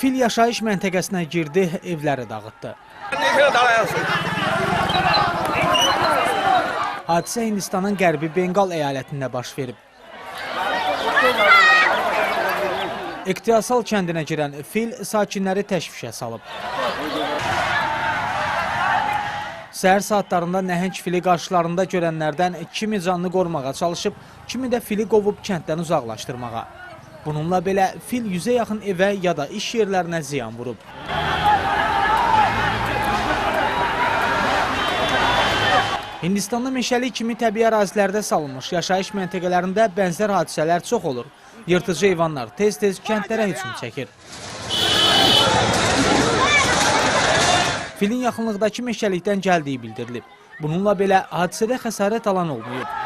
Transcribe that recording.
Fil yaşayış məntəqəsinə girdi, evləri dağıtdı. Hadisə Hindistanın qərbi Bengal əyalətində baş verib. İqtisal kəndinə girən fil sakinləri təşvişə salıb. Səhər saatlarında nəhəng fili qarşılarında görənlərdən kimi canlı qorumağa çalışıb, kimi də fili qovub kənddən uzaqlaşdırmağa. Bununla belə fil 100-ə yaxın evə ya da iş yerlərinə ziyan vurub. Hindistanda meşəli kimi təbii ərazilərdə salınmış yaşayış məntəqələrində bənzər hadisələr çox olur. Yırtıcı heyvanlar tez-tez kəndlərə hücum çəkir. Filin yaxınlıqdakı meşəlikdən gəldiyi bildirilib. Bununla belə hadisədə xəsarət alan olmayıb.